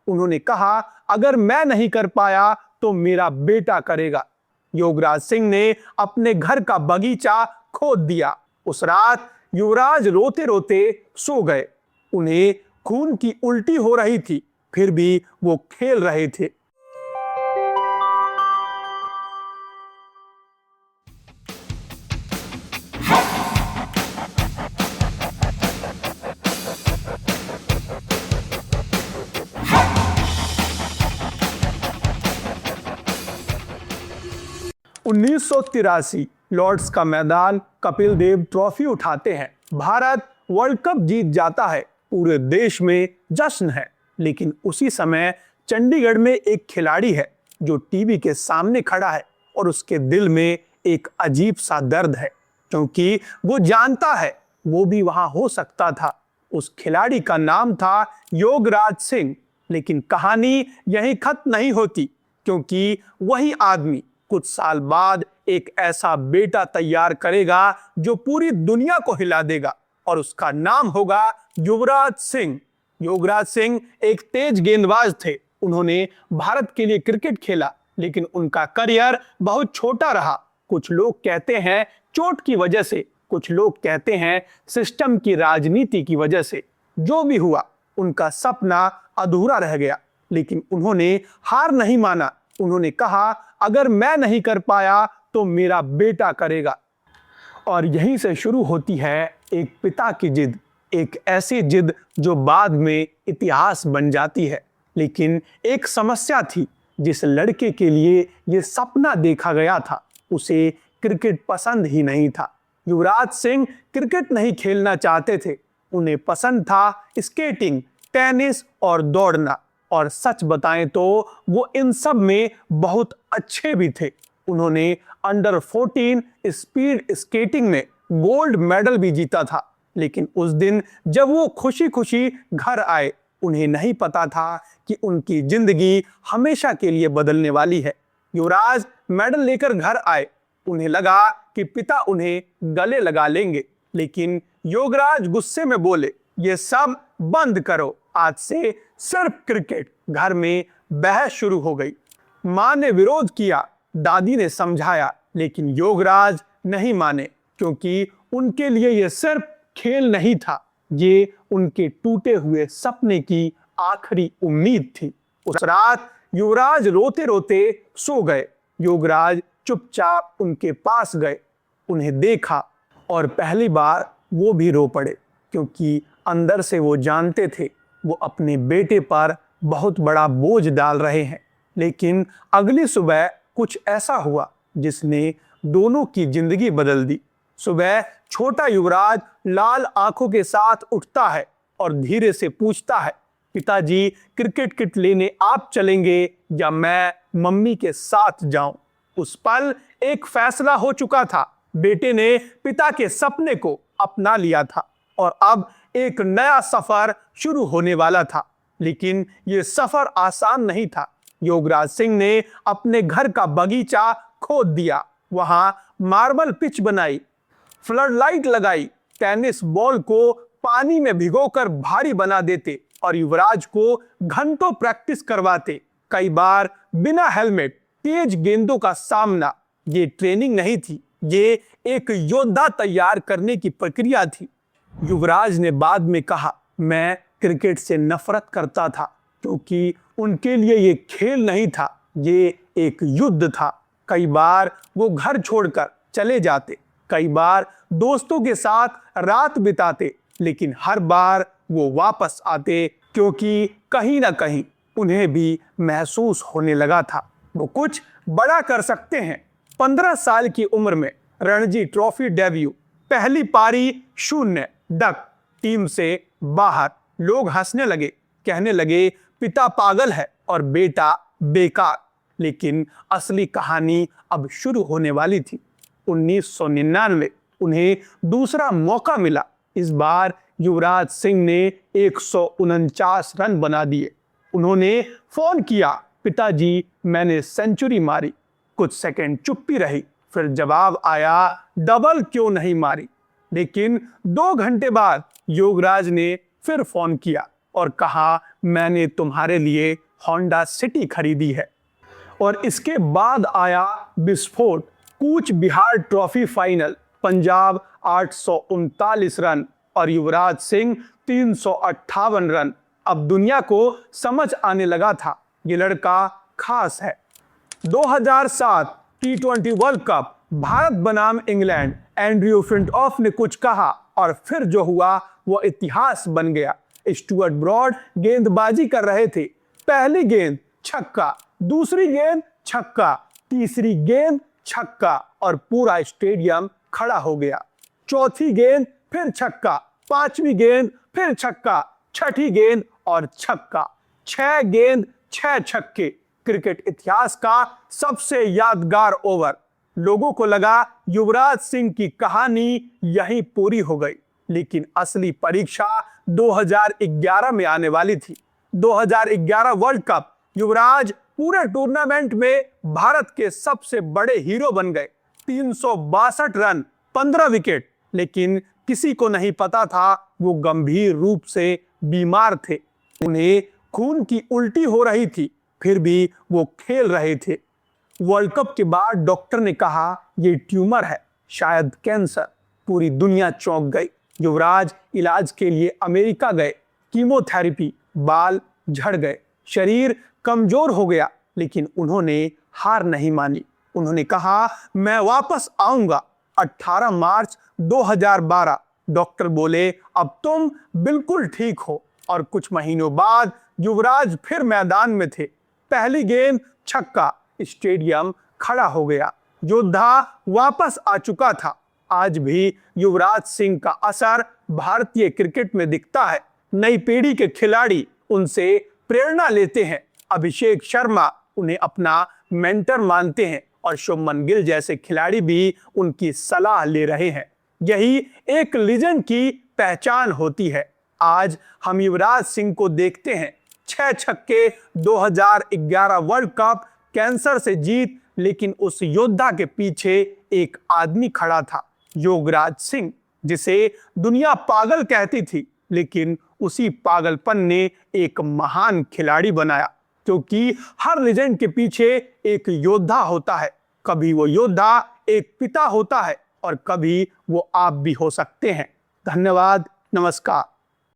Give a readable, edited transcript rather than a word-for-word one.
उन्होंने कहा, अगर मैं नहीं कर पाया तो मेरा बेटा करेगा। योगराज सिंह ने अपने घर का बगीचा खोद दिया। उस रात युवराज रोते रोते सो गए। उन्हें खून की उल्टी हो रही थी, फिर भी वो खेल रहे थे। उन्नीस सौ 83 लॉर्ड्स का मैदान, कपिल देव ट्रॉफी उठाते हैं। भारत वर्ल्ड कप जीत जाता है। पूरे देश में जश्न है। लेकिन उसी समय चंडीगढ़ में एक खिलाड़ी है जो टीवी के सामने खड़ा है और उसके दिल में एक अजीब सा दर्द है, क्योंकि वो जानता है वो भी वहां हो सकता था। उस खिलाड़ी का नाम था योगराज सिंह। लेकिन कहानी यहीं खत्म नहीं होती, क्योंकि वही आदमी कुछ साल बाद एक ऐसा बेटा तैयार करेगा जो पूरी दुनिया को हिला देगा, और उसका नाम होगा युवराज सिंह। योगराज सिंह एक तेज गेंदबाज थे। उन्होंने भारत के लिए क्रिकेट खेला, लेकिन उनका करियर बहुत छोटा रहा। कुछ लोग कहते हैं चोट की वजह से, कुछ लोग कहते हैं सिस्टम की राजनीति की वजह से। जो भी हुआ, उनका सपना अधूरा रह गया। लेकिन उन्होंने हार नहीं माना। उन्होंने कहा, अगर मैं नहीं कर पाया तो मेरा बेटा करेगा। और यहीं से शुरू होती है एक पिता की जिद, एक ऐसी जिद जो बाद में इतिहास बन जाती है। लेकिन एक समस्या थी। जिस लड़के के लिए ये सपना देखा गया था, उसे क्रिकेट पसंद ही नहीं था। युवराज सिंह क्रिकेट नहीं खेलना चाहते थे। उन्हें पसंद था स्केटिंग, टेनिस और दौड़ना। और सच बताएं तो वो इन सब में बहुत अच्छे भी थे। उन्होंने अंडर 14 स्पीड स्केटिंग में गोल्ड मेडल भी जीता था। लेकिन उस दिन जब वो खुशी खुशी घर आए, उन्हें नहीं पता था कि उनकी जिंदगी हमेशा के लिए बदलने वाली है। युवराज मेडल लेकर घर आए। उन्हें लगा कि पिता उन्हें गले लगा लेंगे, लेकिन योगराज गुस्से में बोले, ये सब बंद करो, आज से सिर्फ क्रिकेट। घर में बहस शुरू हो गई। मां ने विरोध किया, दादी ने समझाया, लेकिन योगराज नहीं माने, क्योंकि उनके लिए यह सिर्फ खेल नहीं था, ये उनके टूटे हुए सपने की आखिरी उम्मीद थी। उस रात युवराज रोते रोते सो गए। योगराज चुपचाप उनके पास गए, उन्हें देखा और पहली बार वो भी रो पड़े, क्योंकि अंदर से वो जानते थे वो अपने बेटे पर बहुत बड़ा बोझ डाल रहे हैं। लेकिन अगली सुबह कुछ ऐसा हुआ जिसने दोनों की जिंदगी बदल दी। सुबह छोटा युवराज लाल आंखों के साथ उठता है और धीरे से पूछता है, पिताजी क्रिकेट किट लेने आप चलेंगे या मैं मम्मी के साथ जाऊं? उस पल एक फैसला हो चुका था। बेटे ने पिता के सपने को अपना लिया था और अब एक नया सफर शुरू होने वाला था। लेकिन यह सफर आसान नहीं था। योगराज सिंह ने अपने घर का बगीचा खोद दिया, वहां मार्बल पिच बनाई, फ्लड लाइट लगाई, टेनिस बॉल को पानी में भिगोकर भारी बना देते और युवराज को घंटों प्रैक्टिस करवाते, कई बार बिना हेलमेट, तेज गेंदों का सामना। ये ट्रेनिंग नहीं थी, ये एक योद्धा तैयार करने की प्रक्रिया थी। युवराज ने बाद में कहा, मैं क्रिकेट से नफरत करता था, क्योंकि उनके लिए ये खेल नहीं था, ये एक युद्ध था। कई बार वो घर छोड़कर चले जाते, कई बार दोस्तों के साथ रात बिताते, लेकिन हर बार वो वापस आते, क्योंकि कहीं ना कहीं उन्हें भी महसूस होने लगा था वो कुछ बड़ा कर सकते हैं। 15 साल की उम्र में रणजी ट्रॉफी डेब्यू, पहली पारी 0 डक, टीम से बाहर। लोग हंसने लगे, कहने लगे पिता पागल है और बेटा बेकार। लेकिन असली कहानी अब शुरू होने वाली थी। 1999 उन्हें दूसरा मौका मिला। इस बार युवराज सिंह ने 149 रन बना दिए। उन्होंने फोन किया, पिताजी मैंने सेंचुरी मारी। कुछ सेकंड चुप्पी रही, फिर जवाब आया, डबल क्यों नहीं मारी? लेकिन 2 घंटे बाद योगराज ने फिर फोन किया और कहा, मैंने तुम्हारे लिए होंडा सिटी खरीदी है। और इसके बाद आया विस्फोट, Cooch Behar trophy final, Punjab 839 run और युवराज सिंह 358 रन। अब दुनिया को समझ आने लगा था ये लड़का खास है। 2007 T20 वर्ल्ड कप, भारत बनाम इंग्लैंड, एंड्रयू फ्लिंटॉफ ने कुछ कहा और फिर जो हुआ वो इतिहास बन गया। स्टुअर्ट ब्रॉड गेंदबाजी कर रहे थे, पहली गेंद छक्का, दूसरी गेंद छक्का, तीसरी गेंद छक्का और पूरा स्टेडियम खड़ा हो गया। चौथी गेंद फिर छक्का, पांचवी गेंद फिर छक्का, छठी गेंद और छक्का, 6 गेंद 6 छक्के। क्रिकेट इतिहास का सबसे यादगार ओवर। लोगों को लगा युवराज सिंह की कहानी यहीं पूरी हो गई, लेकिन असली परीक्षा 2011 में आने वाली थी। 2011 वर्ल्ड कप, युवराज पूरे टूर्नामेंट में भारत के सबसे बड़े हीरो बन गए। 362 रन, 15 विकेट, लेकिन किसी को नहीं पता था वो गंभीर रूप से बीमार थे। उन्हें खून की उल्टी हो रही थी, फिर भी वो खेल रहे थे। वर्ल्ड कप के बाद डॉक्टर ने कहा ये ट्यूमर है, शायद कैंसर। पूरी दुनिया चौंक गई। युवराज इलाज के लिए अमेरिका गए, कीमोथेरेपी, बाल झड़ गए, शरीर कमजोर हो गया, लेकिन उन्होंने हार नहीं मानी। उन्होंने कहा मैं वापस आऊंगा। 18 मार्च 2012 डॉक्टर बोले अब तुम बिल्कुल ठीक हो। और कुछ महीनों बाद युवराज फिर मैदान में थे, पहली गेंद छक्का, स्टेडियम खड़ा हो गया। योद्धा वापस आ चुका था। आज भी युवराज सिंह का असर भारतीय क्रिकेट में दिखता है। नई पीढ़ी के खिलाड़ी उनसे प्रेरणा लेते हैं। अभिषेक शर्मा उन्हें अपना मेंटर मानते हैं और शुभमन गिल जैसे खिलाड़ी भी उनकी सलाह ले रहे हैं। यही एक लीजेंड की पहचान होती है। आज हम युवराज सिंह को देखते हैं, 6 छक्के, 2011 वर्ल्ड कप, कैंसर से जीत, लेकिन उस योद्धा के पीछे एक आदमी खड़ा था, योगराज सिंह, जिसे दुनिया पागल कहती थी, लेकिन उसी पागलपन ने एक महान खिलाड़ी बनाया। क्योंकि हर लेजेंड के पीछे एक योद्धा होता है। कभी वो योद्धा एक पिता होता है और कभी वो आप भी हो सकते हैं। धन्यवाद, नमस्कार।